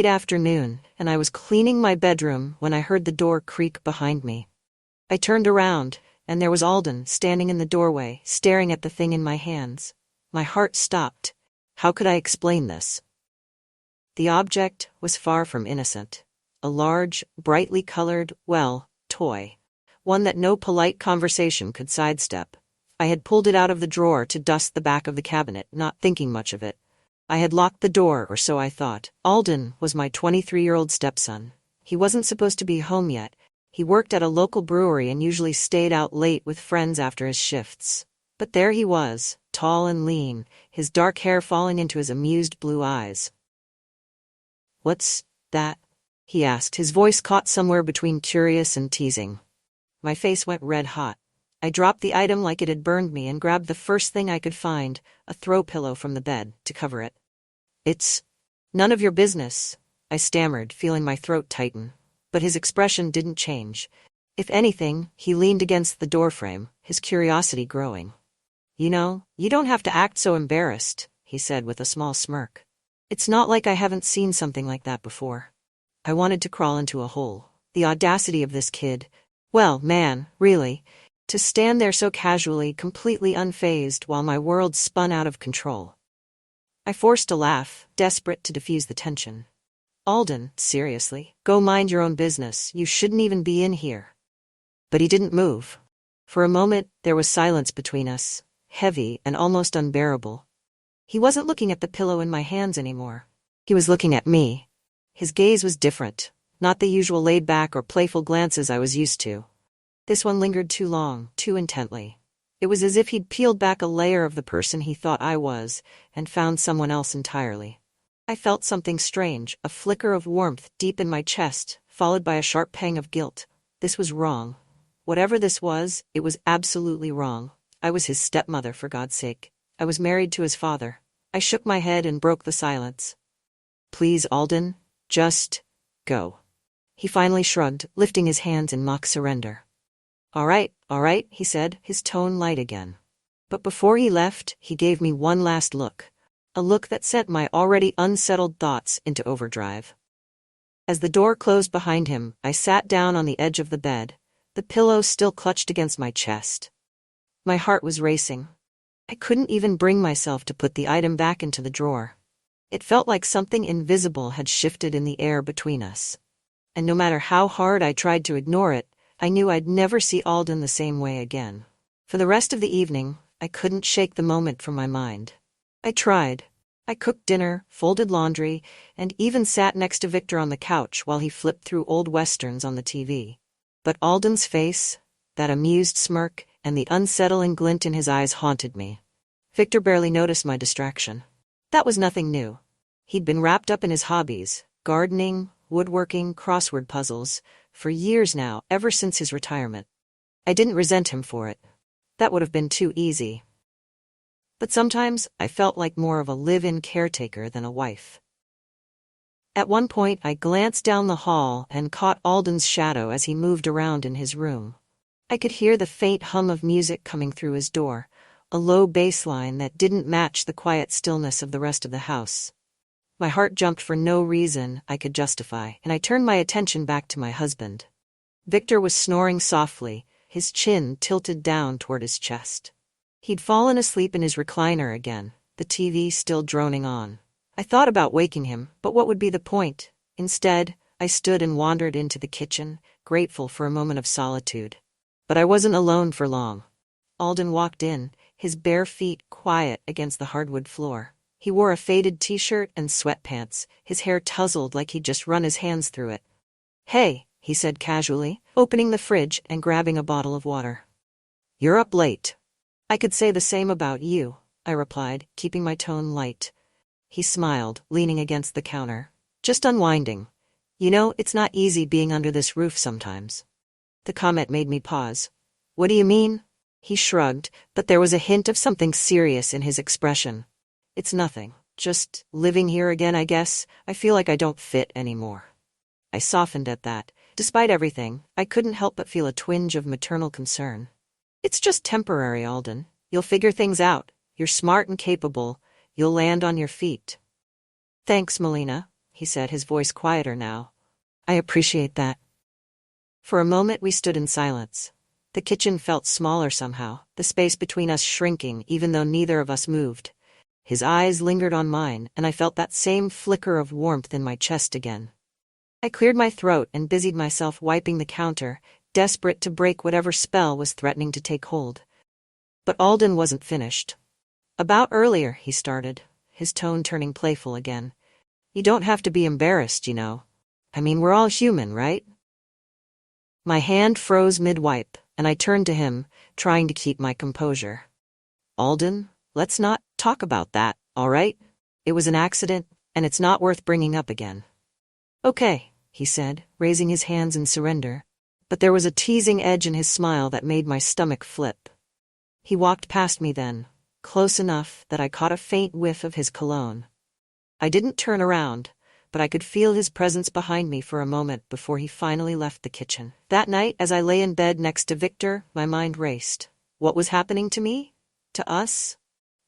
late afternoon, and I was cleaning my bedroom when I heard the door creak behind me. I turned around, and there was Alden standing in the doorway, staring at the thing in my hands. My heart stopped. How could I explain this? The object was far from innocent. A large, brightly colored, toy. One that no polite conversation could sidestep. I had pulled it out of the drawer to dust the back of the cabinet, not thinking much of it. I had locked the door, or so I thought. Alden was my 23-year-old stepson. He wasn't supposed to be home yet. He worked at a local brewery and usually stayed out late with friends after his shifts. But there he was, tall and lean, his dark hair falling into his amused blue eyes. "What's that?" he asked, his voice caught somewhere between curious and teasing. My face went red hot. I dropped the item like it had burned me and grabbed the first thing I could find, a throw pillow from the bed, to cover it. "It's none of your business," I stammered, feeling my throat tighten. But his expression didn't change. If anything, he leaned against the doorframe, his curiosity growing. "You know, you don't have to act so embarrassed," he said with a small smirk. "It's not like I haven't seen something like that before." I wanted to crawl into a hole. The audacity of this kid. Well, man, really. To stand there so casually, completely unfazed, while my world spun out of control. I forced a laugh, desperate to diffuse the tension. "Alden, seriously, go mind your own business. You shouldn't even be in here." But he didn't move. For a moment, there was silence between us, heavy and almost unbearable. He wasn't looking at the pillow in my hands anymore. He was looking at me. His gaze was different, not the usual laid-back or playful glances I was used to. This one lingered too long, too intently. It was as if he'd peeled back a layer of the person he thought I was, and found someone else entirely. I felt something strange, a flicker of warmth deep in my chest, followed by a sharp pang of guilt. This was wrong. Whatever this was, it was absolutely wrong. I was his stepmother, for God's sake. I was married to his father. I shook my head and broke the silence. "Please, Alden, just go." He finally shrugged, lifting his hands in mock surrender. All right, he said, his tone light again. But before he left, he gave me one last look. A look that sent my already unsettled thoughts into overdrive. As the door closed behind him, I sat down on the edge of the bed, the pillow still clutched against my chest. My heart was racing. I couldn't even bring myself to put the item back into the drawer. It felt like something invisible had shifted in the air between us. And no matter how hard I tried to ignore it, I knew I'd never see Alden the same way again. For the rest of the evening, I couldn't shake the moment from my mind. I tried. I cooked dinner, folded laundry, and even sat next to Victor on the couch while he flipped through old westerns on the TV. But Alden's face, that amused smirk, and the unsettling glint in his eyes haunted me. Victor barely noticed my distraction. That was nothing new. He'd been wrapped up in his hobbies, gardening, woodworking, crossword puzzles, for years now, ever since his retirement. I didn't resent him for it. That would have been too easy. But sometimes I felt like more of a live-in caretaker than a wife. At one point, I glanced down the hall and caught Alden's shadow as he moved around in his room. I could hear the faint hum of music coming through his door, a low bass line that didn't match the quiet stillness of the rest of the house. My heart jumped for no reason I could justify, and I turned my attention back to my husband. Victor was snoring softly, his chin tilted down toward his chest. He'd fallen asleep in his recliner again, the TV still droning on. I thought about waking him, but what would be the point? Instead, I stood and wandered into the kitchen, grateful for a moment of solitude. But I wasn't alone for long. Alden walked in, his bare feet quiet against the hardwood floor. He wore a faded t-shirt and sweatpants, his hair tousled like he'd just run his hands through it. "Hey," he said casually, opening the fridge and grabbing a bottle of water. "You're up late." "I could say the same about you," I replied, keeping my tone light. He smiled, leaning against the counter. "Just unwinding. You know, it's not easy being under this roof sometimes." The comment made me pause. "What do you mean?" He shrugged, but there was a hint of something serious in his expression. "It's nothing. Just living here again, I guess. I feel like I don't fit anymore." I softened at that. Despite everything, I couldn't help but feel a twinge of maternal concern. "It's just temporary, Alden. You'll figure things out. You're smart and capable. You'll land on your feet." "Thanks, Melina," he said, his voice quieter now. I appreciate that. For a moment we stood in silence. The kitchen felt smaller somehow, the space between us shrinking even though neither of us moved. His eyes lingered on mine, and I felt that same flicker of warmth in my chest again. I cleared my throat and busied myself wiping the counter, desperate to break whatever spell was threatening to take hold. But Alden wasn't finished. About earlier, he started, his tone turning playful again. You don't have to be embarrassed, you know. I mean, we're all human, right? My hand froze mid-wipe, and I turned to him, trying to keep my composure. Alden, let's not talk about that, all right? It was an accident, and it's not worth bringing up again. Okay, he said, raising his hands in surrender, but there was a teasing edge in his smile that made my stomach flip. He walked past me then, close enough that I caught a faint whiff of his cologne. I didn't turn around, but I could feel his presence behind me for a moment before he finally left the kitchen. That night, as I lay in bed next to Victor, my mind raced. What was happening to me? To us?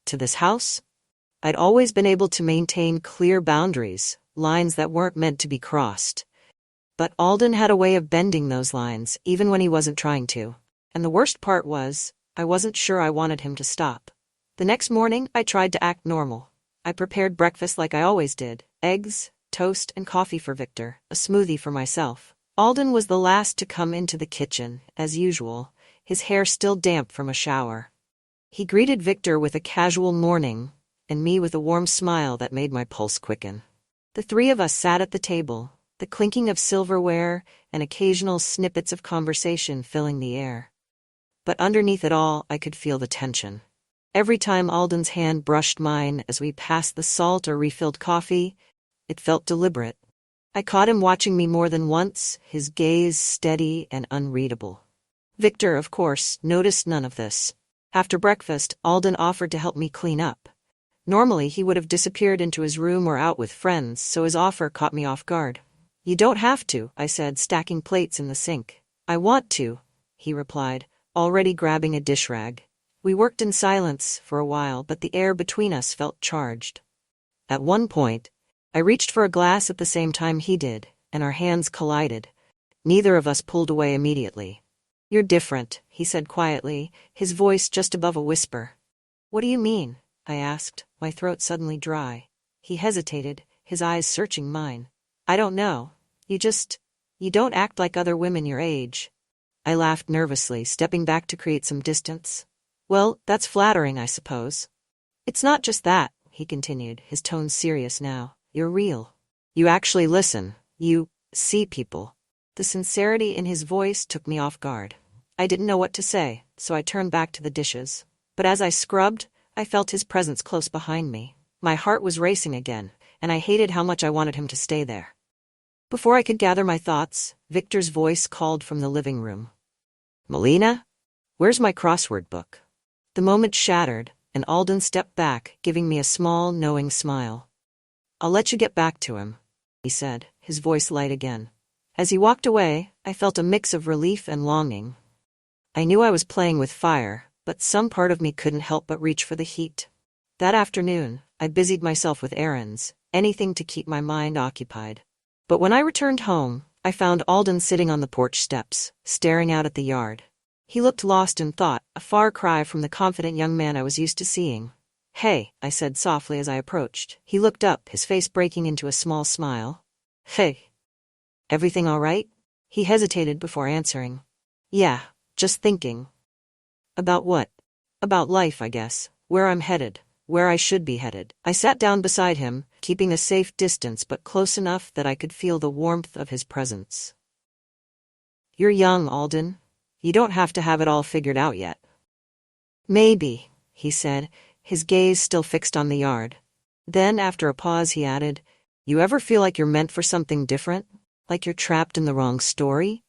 To this house? I'd always been able to maintain clear boundaries, lines that weren't meant to be crossed. But Alden had a way of bending those lines, even when he wasn't trying to. And the worst part was, I wasn't sure I wanted him to stop. The next morning, I tried to act normal. I prepared breakfast like I always did. Eggs, toast, and coffee for Victor, a smoothie for myself. Alden was the last to come into the kitchen, as usual, his hair still damp from a shower. He greeted Victor with a casual morning, and me with a warm smile that made my pulse quicken. The three of us sat at the table, the clinking of silverware and occasional snippets of conversation filling the air. But underneath it all, I could feel the tension. Every time Alden's hand brushed mine as we passed the salt or refilled coffee, it felt deliberate. I caught him watching me more than once, his gaze steady and unreadable. Victor, of course, noticed none of this. After breakfast, Alden offered to help me clean up. Normally, he would have disappeared into his room or out with friends, so his offer caught me off guard. You don't have to, I said, stacking plates in the sink. I want to, he replied, already grabbing a dish rag. We worked in silence for a while, but the air between us felt charged. At one point, I reached for a glass at the same time he did, and our hands collided. Neither of us pulled away immediately. You're different, he said quietly, his voice just above a whisper. What do you mean? I asked, my throat suddenly dry. He hesitated, his eyes searching mine. I don't know. You don't act like other women your age. I laughed nervously, stepping back to create some distance. Well, that's flattering, I suppose. It's not just that, he continued, his tone serious now. You're real. You actually listen. You see people. The sincerity in his voice took me off guard. I didn't know what to say, so I turned back to the dishes. But as I scrubbed, I felt his presence close behind me. My heart was racing again, and I hated how much I wanted him to stay there. Before I could gather my thoughts, Victor's voice called from the living room. Melina? Where's my crossword book? The moment shattered, and Alden stepped back, giving me a small, knowing smile. I'll let you get back to him, he said, his voice light again. As he walked away, I felt a mix of relief and longing. I knew I was playing with fire, but some part of me couldn't help but reach for the heat. That afternoon, I busied myself with errands, anything to keep my mind occupied. But when I returned home, I found Alden sitting on the porch steps, staring out at the yard. He looked lost in thought, a far cry from the confident young man I was used to seeing. Hey, I said softly as I approached. He looked up, his face breaking into a small smile. Hey. Everything all right? He hesitated before answering. Yeah, just thinking. About what? About life, I guess. Where I'm headed. Where I should be headed. I sat down beside him, keeping a safe distance but close enough that I could feel the warmth of his presence. You're young, Alden. You don't have to have it all figured out yet. Maybe, he said, his gaze still fixed on the yard. Then, after a pause, he added, You ever feel like you're meant for something different? Like you're trapped in the wrong story?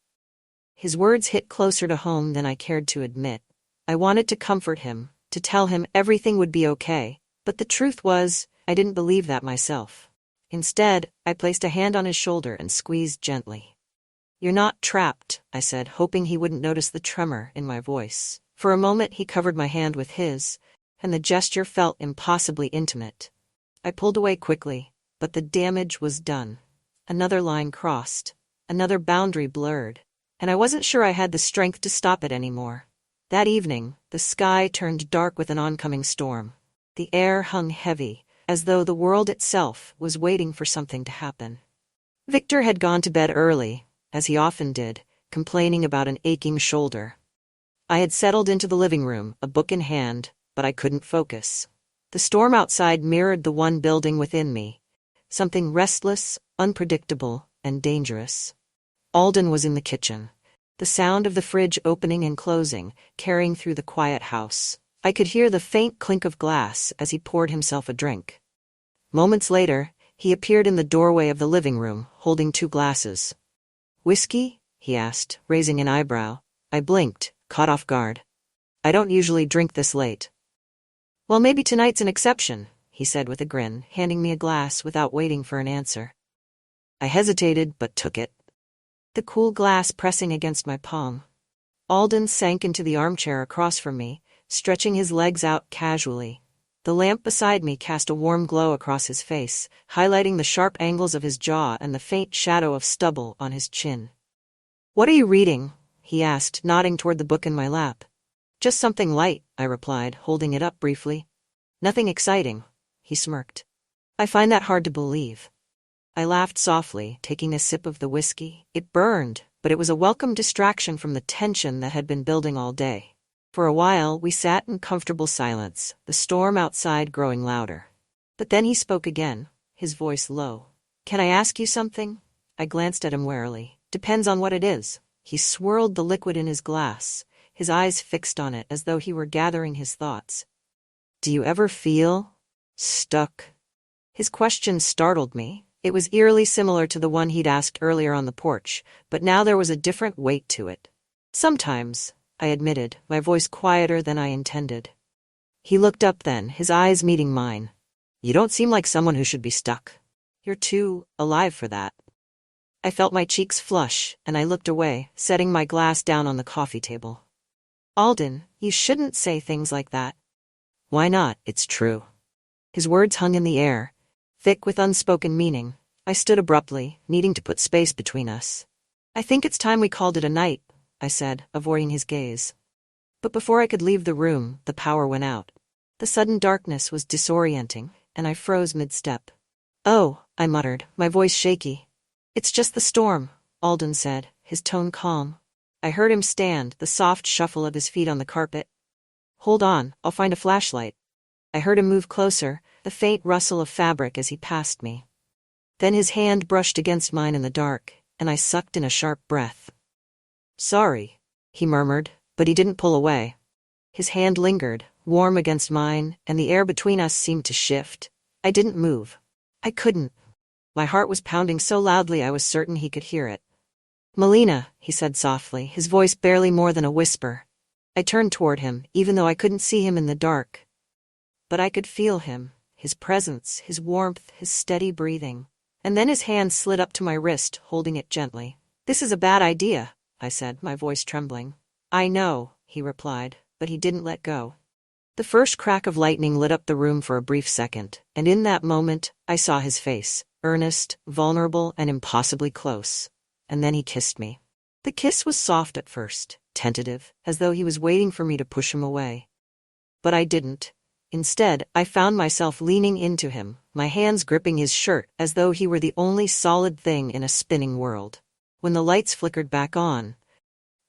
His words hit closer to home than I cared to admit. I wanted to comfort him, to tell him everything would be okay, but the truth was, I didn't believe that myself. Instead, I placed a hand on his shoulder and squeezed gently. You're not trapped, I said, hoping he wouldn't notice the tremor in my voice. For a moment he covered my hand with his, and the gesture felt impossibly intimate. I pulled away quickly, but the damage was done. Another line crossed, another boundary blurred, and I wasn't sure I had the strength to stop it anymore. That evening, the sky turned dark with an oncoming storm. The air hung heavy, as though the world itself was waiting for something to happen. Victor had gone to bed early, as he often did, complaining about an aching shoulder. I had settled into the living room, a book in hand, but I couldn't focus. The storm outside mirrored the one building within me, something restless, unpredictable, and dangerous. Alden was in the kitchen, the sound of the fridge opening and closing, carrying through the quiet house. I could hear the faint clink of glass as he poured himself a drink. Moments later, he appeared in the doorway of the living room, holding 2 glasses. "Whiskey?" he asked, raising an eyebrow. I blinked, caught off guard. "I don't usually drink this late." "Well, maybe tonight's an exception," he said with a grin, handing me a glass without waiting for an answer. I hesitated, but took it, the cool glass pressing against my palm. Alden sank into the armchair across from me, stretching his legs out casually. The lamp beside me cast a warm glow across his face, highlighting the sharp angles of his jaw and the faint shadow of stubble on his chin. "What are you reading?" he asked, nodding toward the book in my lap. "Just something light," I replied, holding it up briefly. "Nothing exciting," he smirked. "I find that hard to believe." I laughed softly, taking a sip of the whiskey. It burned, but it was a welcome distraction from the tension that had been building all day. For a while, we sat in comfortable silence, the storm outside growing louder. But then he spoke again, his voice low. "Can I ask you something?" I glanced at him warily. "Depends on what it is." He swirled the liquid in his glass, his eyes fixed on it as though he were gathering his thoughts. "Do you ever feel stuck?" His question startled me. It was eerily similar to the one he'd asked earlier on the porch, but now there was a different weight to it. "Sometimes," I admitted, my voice quieter than I intended. He looked up then, his eyes meeting mine. "You don't seem like someone who should be stuck. You're too alive for that." I felt my cheeks flush, and I looked away, setting my glass down on the coffee table. "Alden, you shouldn't say things like that." "Why not? It's true." His words hung in the air, thick with unspoken meaning. I stood abruptly, needing to put space between us. "I think it's time we called it a night," I said, avoiding his gaze. But before I could leave the room, the power went out. The sudden darkness was disorienting, and I froze mid-step. "Oh," I muttered, my voice shaky. "It's just the storm," Alden said, his tone calm. I heard him stand, the soft shuffle of his feet on the carpet. "Hold on, I'll find a flashlight." I heard him move closer, the faint rustle of fabric as he passed me. Then his hand brushed against mine in the dark, and I sucked in a sharp breath. "Sorry," he murmured, but he didn't pull away. His hand lingered, warm against mine, and the air between us seemed to shift. I didn't move. I couldn't. My heart was pounding so loudly I was certain he could hear it. "Melina," he said softly, his voice barely more than a whisper. I turned toward him, even though I couldn't see him in the dark. But I could feel him, his presence, his warmth, his steady breathing. And then his hand slid up to my wrist, holding it gently. "This is a bad idea," I said, my voice trembling. "I know," he replied, but he didn't let go. The first crack of lightning lit up the room for a brief second, and in that moment, I saw his face, earnest, vulnerable, and impossibly close. And then he kissed me. The kiss was soft at first, tentative, as though he was waiting for me to push him away. But I didn't. Instead, I found myself leaning into him, my hands gripping his shirt as though he were the only solid thing in a spinning world. When the lights flickered back on,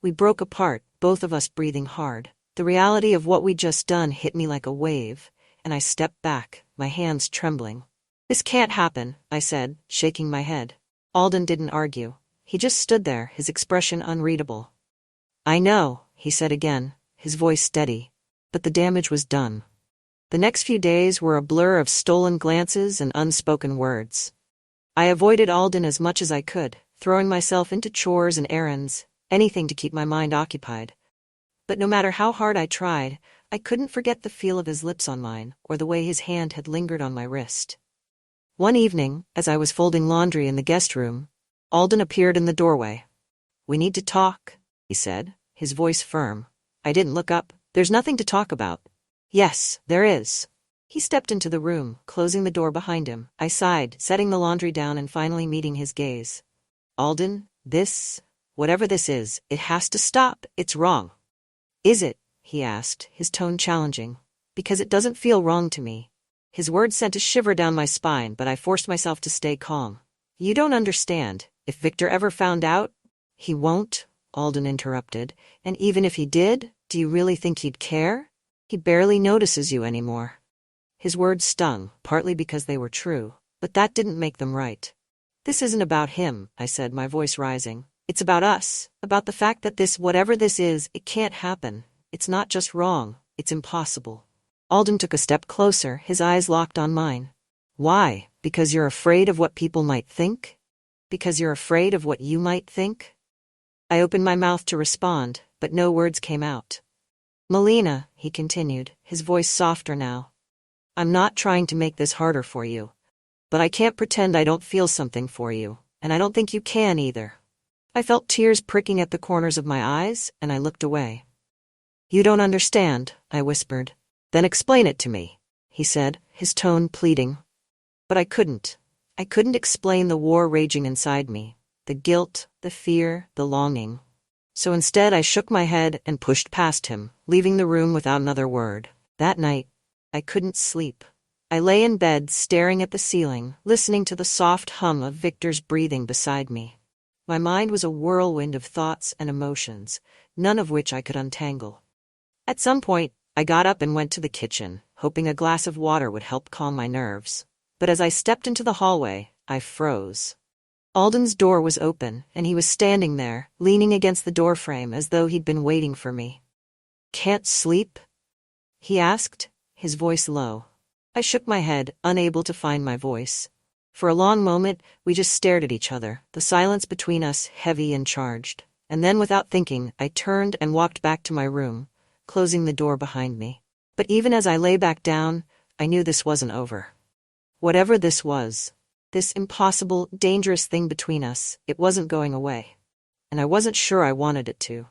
we broke apart, both of us breathing hard. The reality of what we'd just done hit me like a wave, and I stepped back, my hands trembling. "This can't happen," I said, shaking my head. Alden didn't argue. He just stood there, his expression unreadable. "I know," he said again, his voice steady, but the damage was done. The next few days were a blur of stolen glances and unspoken words. I avoided Alden as much as I could, throwing myself into chores and errands, anything to keep my mind occupied. But no matter how hard I tried, I couldn't forget the feel of his lips on mine, or the way his hand had lingered on my wrist. One evening, as I was folding laundry in the guest room, Alden appeared in the doorway. "We need to talk," he said, his voice firm. I didn't look up. "There's nothing to talk about." "Yes, there is." He stepped into the room, closing the door behind him. I sighed, setting the laundry down and finally meeting his gaze. Alden, whatever this is, it has to stop. It's wrong. Is it? He asked, his tone challenging. Because it doesn't feel wrong to me. His words sent a shiver down my spine, but I forced myself to stay calm. You don't understand. If Victor ever found out— He won't, Alden interrupted. And even if he did, do you really think he'd care? He barely notices you anymore. His words stung, partly because they were true, but that didn't make them right. This isn't about him, I said, my voice rising. It's about us, about the fact that whatever this is, it can't happen. It's not just wrong, it's impossible. Alden took a step closer, his eyes locked on mine. Why? Because you're afraid of what people might think? Because you're afraid of what you might think? I opened my mouth to respond, but no words came out. Melina, he continued, his voice softer now. I'm not trying to make this harder for you. But I can't pretend I don't feel something for you, and I don't think you can either. I felt tears pricking at the corners of my eyes, and I looked away. You don't understand, I whispered. Then explain it to me, he said, his tone pleading. But I couldn't. I couldn't explain the war raging inside me, the guilt, the fear, the longing. So instead I shook my head and pushed past him, leaving the room without another word. That night, I couldn't sleep. I lay in bed staring at the ceiling, listening to the soft hum of Victor's breathing beside me. My mind was a whirlwind of thoughts and emotions, none of which I could untangle. At some point, I got up and went to the kitchen, hoping a glass of water would help calm my nerves. But as I stepped into the hallway, I froze. Alden's door was open, and he was standing there, leaning against the doorframe as though he'd been waiting for me. Can't sleep? He asked, his voice low. I shook my head, unable to find my voice. For a long moment, we just stared at each other, the silence between us heavy and charged. And then, without thinking, I turned and walked back to my room, closing the door behind me. But even as I lay back down, I knew this wasn't over. Whatever this was, this impossible, dangerous thing between us, it wasn't going away. And I wasn't sure I wanted it to.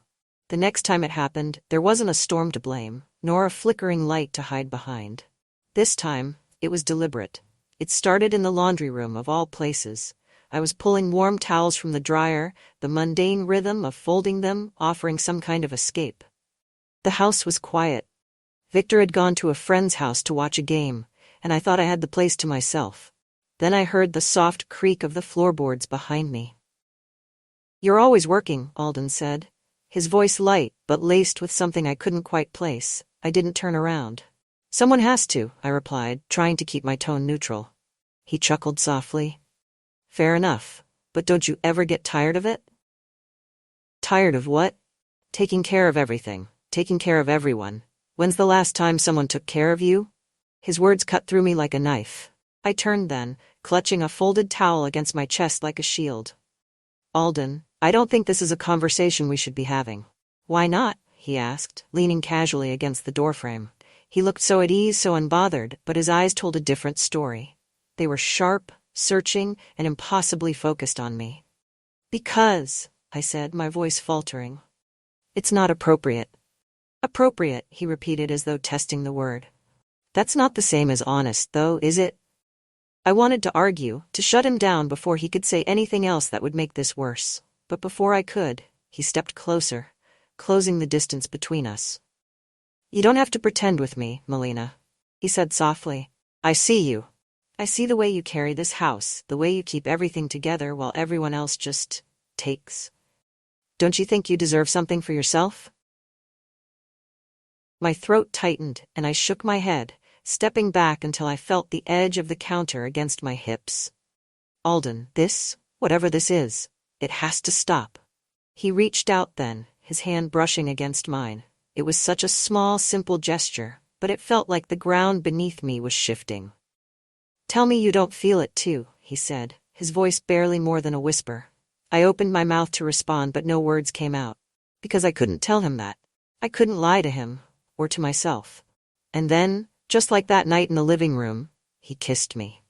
The next time it happened, there wasn't a storm to blame, nor a flickering light to hide behind. This time, it was deliberate. It started in the laundry room of all places. I was pulling warm towels from the dryer, the mundane rhythm of folding them, offering some kind of escape. The house was quiet. Victor had gone to a friend's house to watch a game, and I thought I had the place to myself. Then I heard the soft creak of the floorboards behind me. You're always working, Alden said. His voice light, but laced with something I couldn't quite place. I didn't turn around. Someone has to, I replied, trying to keep my tone neutral. He chuckled softly. Fair enough, but don't you ever get tired of it? Tired of what? Taking care of everything, taking care of everyone. When's the last time someone took care of you? His words cut through me like a knife. I turned then, clutching a folded towel against my chest like a shield. Alden, I don't think this is a conversation we should be having. Why not? He asked, leaning casually against the doorframe. He looked so at ease, so unbothered, but his eyes told a different story. They were sharp, searching, and impossibly focused on me. Because, I said, my voice faltering. It's not appropriate. Appropriate, he repeated as though testing the word. That's not the same as honest, though, is it? I wanted to argue, to shut him down before he could say anything else that would make this worse. But before I could, he stepped closer, closing the distance between us. You don't have to pretend with me, Melina, he said softly. I see you. I see the way you carry this house, the way you keep everything together while everyone else just takes. Don't you think you deserve something for yourself? My throat tightened, and I shook my head, stepping back until I felt the edge of the counter against my hips. Alden, whatever this is, it has to stop. He reached out then, his hand brushing against mine. It was such a small, simple gesture, but it felt like the ground beneath me was shifting. Tell me you don't feel it too, he said, his voice barely more than a whisper. I opened my mouth to respond, but no words came out. Because I couldn't tell him that. I couldn't lie to him, or to myself. And then, just like that night in the living room, he kissed me.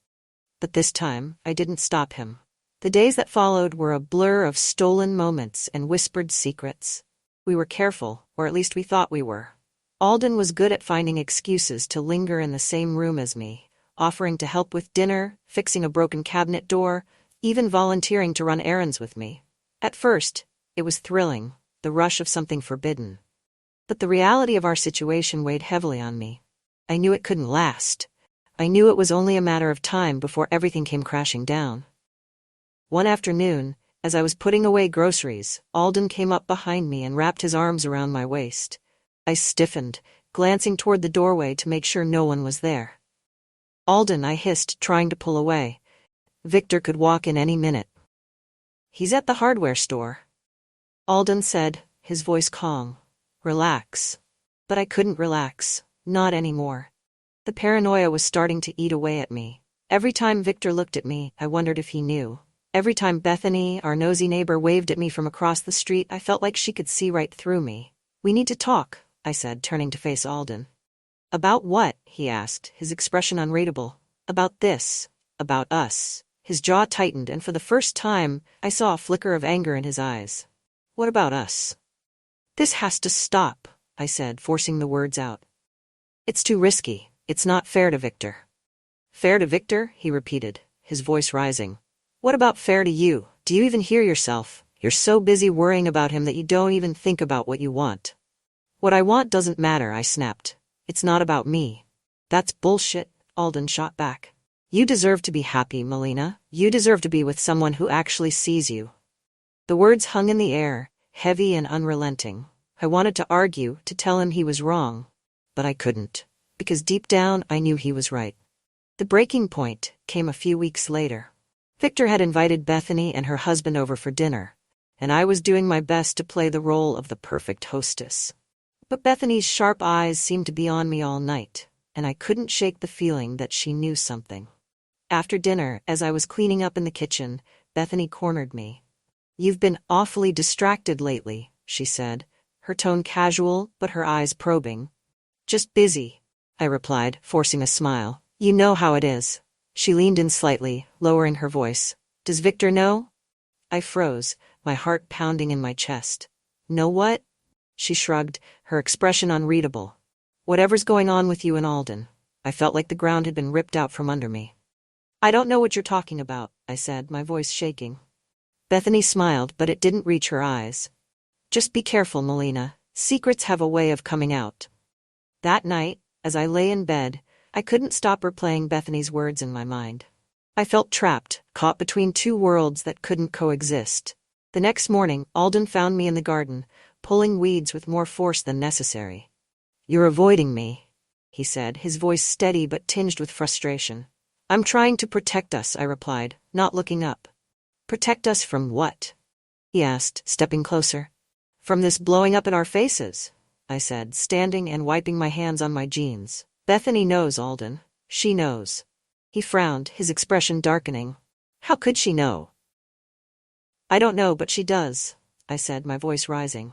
But this time, I didn't stop him. The days that followed were a blur of stolen moments and whispered secrets. We were careful, or at least we thought we were. Alden was good at finding excuses to linger in the same room as me, offering to help with dinner, fixing a broken cabinet door, even volunteering to run errands with me. At first, it was thrilling, the rush of something forbidden. But the reality of our situation weighed heavily on me. I knew it couldn't last. I knew it was only a matter of time before everything came crashing down. One afternoon, as I was putting away groceries, Alden came up behind me and wrapped his arms around my waist. I stiffened, glancing toward the doorway to make sure no one was there. "Alden," I hissed, trying to pull away. "Victor could walk in any minute." "He's at the hardware store," Alden said, his voice calm. "Relax." But I couldn't relax, not anymore. The paranoia was starting to eat away at me. Every time Victor looked at me, I wondered if he knew. Every time Bethany, our nosy neighbor, waved at me from across the street, I felt like she could see right through me. "We need to talk," I said, turning to face Alden. "About what?" he asked, his expression unreadable. "About this. About us." His jaw tightened, and for the first time, I saw a flicker of anger in his eyes. "What about us?" "This has to stop," I said, forcing the words out. "It's too risky. It's not fair to Victor." "Fair to Victor?" he repeated, his voice rising. "What about fair to you? Do you even hear yourself? You're so busy worrying about him that you don't even think about what you want." "What I want doesn't matter," I snapped. "It's not about me." "That's bullshit," Alden shot back. "You deserve to be happy, Melina. You deserve to be with someone who actually sees you." The words hung in the air, heavy and unrelenting. I wanted to argue, to tell him he was wrong. But I couldn't, because deep down I knew he was right. The breaking point came a few weeks later. Victor had invited Bethany and her husband over for dinner, and I was doing my best to play the role of the perfect hostess. But Bethany's sharp eyes seemed to be on me all night, and I couldn't shake the feeling that she knew something. After dinner, as I was cleaning up in the kitchen, Bethany cornered me. "You've been awfully distracted lately," she said, her tone casual but her eyes probing. "Just busy," I replied, forcing a smile. "You know how it is." She leaned in slightly, lowering her voice. "Does Victor know?" I froze, my heart pounding in my chest. "Know what?" She shrugged, her expression unreadable. "Whatever's going on with you and Alden." I felt like the ground had been ripped out from under me. "I don't know what you're talking about," I said, my voice shaking. Bethany smiled, but it didn't reach her eyes. "Just be careful, Melina. Secrets have a way of coming out." That night, as I lay in bed, I couldn't stop replaying Bethany's words in my mind. I felt trapped, caught between two worlds that couldn't coexist. The next morning, Alden found me in the garden, pulling weeds with more force than necessary. "You're avoiding me," he said, his voice steady but tinged with frustration. "I'm trying to protect us," I replied, not looking up. "Protect us from what?" he asked, stepping closer. "From this blowing up in our faces," I said, standing and wiping my hands on my jeans. "Bethany knows, Alden. She knows." He frowned, his expression darkening. "How could she know?" "I don't know, but she does," I said, my voice rising.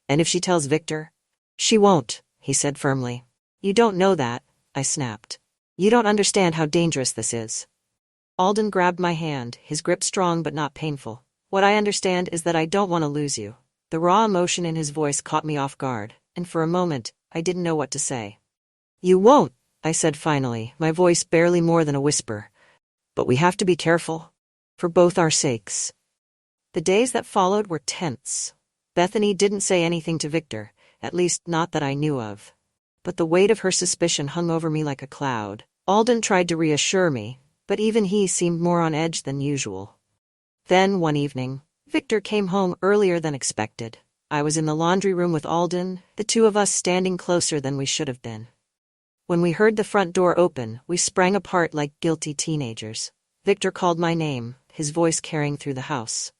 "And if she tells Victor?" "She won't," he said firmly. "You don't know that," I snapped. "You don't understand how dangerous this is." Alden grabbed my hand, his grip strong but not painful. "What I understand is that I don't want to lose you." The raw emotion in his voice caught me off guard, and for a moment, I didn't know what to say. "You won't," I said finally, my voice barely more than a whisper. "But we have to be careful. For both our sakes." The days that followed were tense. Bethany didn't say anything to Victor, at least not that I knew of. But the weight of her suspicion hung over me like a cloud. Alden tried to reassure me, but even he seemed more on edge than usual. Then, one evening, Victor came home earlier than expected. I was in the laundry room with Alden, the two of us standing closer than we should have been. When we heard the front door open, we sprang apart like guilty teenagers. Victor called my name, his voice carrying through the house.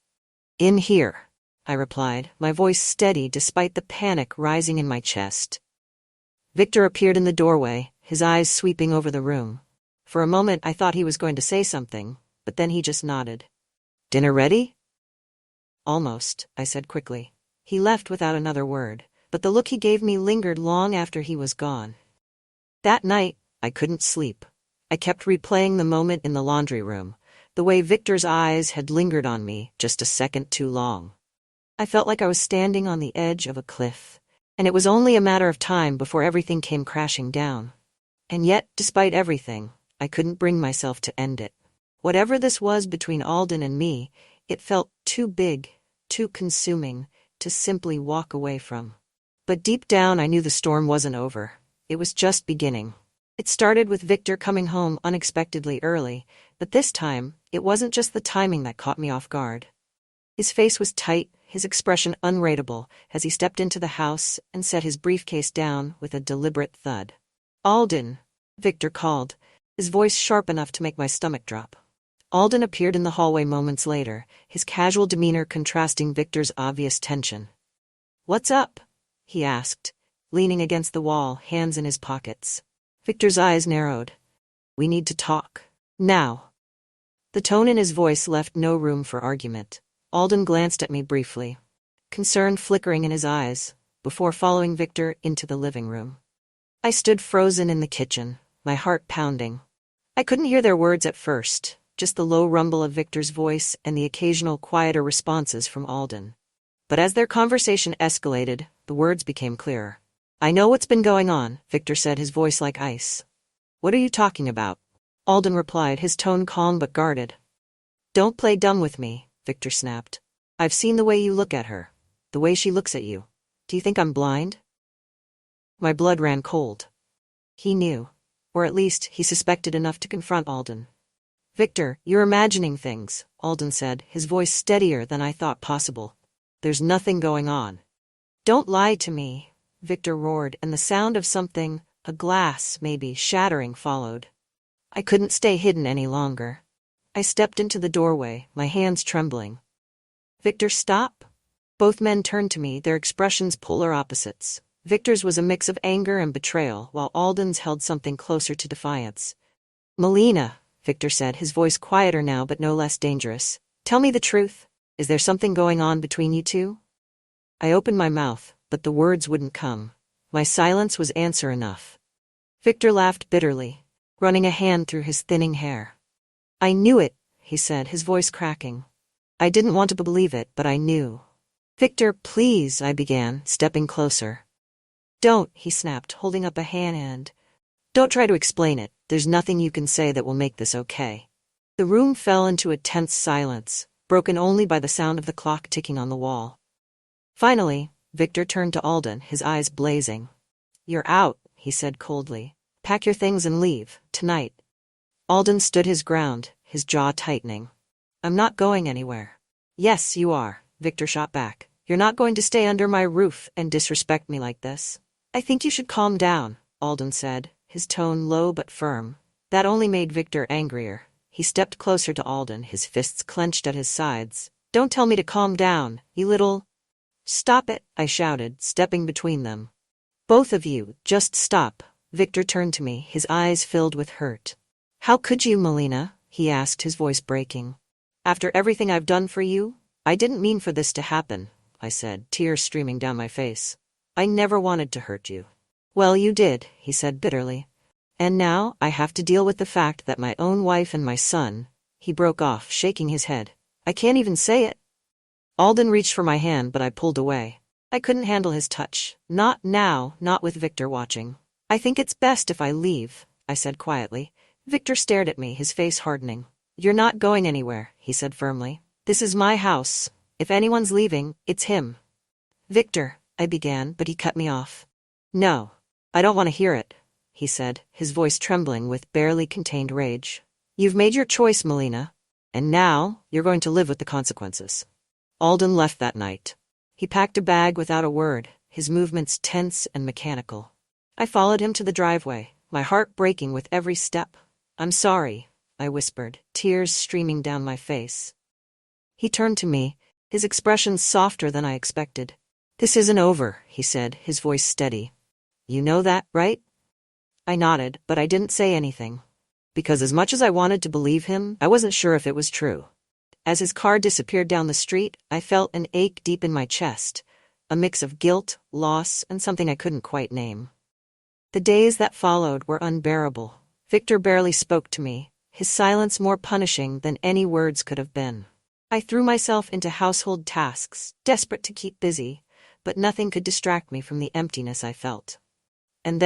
"In here," I replied, my voice steady despite the panic rising in my chest. Victor appeared in the doorway, his eyes sweeping over the room. For a moment I thought he was going to say something, but then he just nodded. "Dinner ready?" "Almost," I said quickly. He left without another word, but the look he gave me lingered long after he was gone. That night, I couldn't sleep. I kept replaying the moment in the laundry room, the way Victor's eyes had lingered on me just a second too long. I felt like I was standing on the edge of a cliff, and it was only a matter of time before everything came crashing down. And yet, despite everything, I couldn't bring myself to end it. Whatever this was between Alden and me, it felt too big, too consuming, to simply walk away from. But deep down I knew the storm wasn't over. It was just beginning. It started with Victor coming home unexpectedly early, but this time, it wasn't just the timing that caught me off guard. His face was tight, his expression unreadable, as he stepped into the house and set his briefcase down with a deliberate thud. "Alden," Victor called, his voice sharp enough to make my stomach drop. Alden appeared in the hallway moments later, his casual demeanor contrasting Victor's obvious tension. "What's up?" he asked, leaning against the wall, hands in his pockets. Victor's eyes narrowed. "We need to talk. Now." The tone in his voice left no room for argument. Alden glanced at me briefly, concern flickering in his eyes, before following Victor into the living room. I stood frozen in the kitchen, my heart pounding. I couldn't hear their words at first, just the low rumble of Victor's voice and the occasional quieter responses from Alden. But as their conversation escalated, the words became clearer. "I know what's been going on," Victor said, his voice like ice. "What are you talking about?" Alden replied, his tone calm but guarded. "Don't play dumb with me," Victor snapped. "I've seen the way you look at her, the way she looks at you. Do you think I'm blind?" My blood ran cold. He knew, or at least he suspected enough to confront Alden. "Victor, you're imagining things," Alden said, his voice steadier than I thought possible. "There's nothing going on." "Don't lie to me," Victor roared, and the sound of something, a glass maybe, shattering followed. I couldn't stay hidden any longer. I stepped into the doorway, my hands trembling. "Victor, stop." Both men turned to me, their expressions polar opposites. Victor's was a mix of anger and betrayal, while Alden's held something closer to defiance. "Melina," Victor said, his voice quieter now but no less dangerous. "Tell me the truth. Is there something going on between you two?" I opened my mouth, but the words wouldn't come. My silence was answer enough. Victor laughed bitterly, running a hand through his thinning hair. "I knew it," he said, his voice cracking. I didn't want to believe it, but I knew. "Victor, please," I began, stepping closer. "Don't," he snapped, holding up a hand. "Don't try to explain it. There's nothing you can say that will make this okay." The room fell into a tense silence, broken only by the sound of the clock ticking on the wall. Finally, Victor turned to Alden, his eyes blazing. "You're out," he said coldly. "Pack your things and leave, tonight." Alden stood his ground, his jaw tightening. "I'm not going anywhere." "Yes, you are," Victor shot back. "You're not going to stay under my roof and disrespect me like this." "I think you should calm down," Alden said, his tone low but firm. That only made Victor angrier. He stepped closer to Alden, his fists clenched at his sides. "Don't tell me to calm down, you little—" "Stop it," I shouted, stepping between them. "Both of you, just stop." Victor turned to me, his eyes filled with hurt. "How could you, Melina?" he asked, his voice breaking. "After everything I've done for you?" "I didn't mean for this to happen," I said, tears streaming down my face. "I never wanted to hurt you." "Well, you did," he said bitterly. "And now I have to deal with the fact that my own wife and my son—" He broke off, shaking his head. "I can't even say it." Alden reached for my hand, but I pulled away. I couldn't handle his touch. Not now, not with Victor watching. "I think it's best if I leave," I said quietly. Victor stared at me, his face hardening. "You're not going anywhere," he said firmly. "This is my house. If anyone's leaving, it's him." "Victor," I began, but he cut me off. "No, I don't want to hear it," he said, his voice trembling with barely contained rage. "You've made your choice, Melina, and now you're going to live with the consequences." Alden left that night. He packed a bag without a word, his movements tense and mechanical. I followed him to the driveway, my heart breaking with every step. "I'm sorry," I whispered, tears streaming down my face. He turned to me, his expression softer than I expected. "This isn't over," he said, his voice steady. "You know that, right?" I nodded, but I didn't say anything. Because as much as I wanted to believe him, I wasn't sure if it was true. As his car disappeared down the street, I felt an ache deep in my chest, a mix of guilt, loss, and something I couldn't quite name. The days that followed were unbearable. Victor barely spoke to me, his silence more punishing than any words could have been. I threw myself into household tasks, desperate to keep busy, but nothing could distract me from the emptiness I felt. And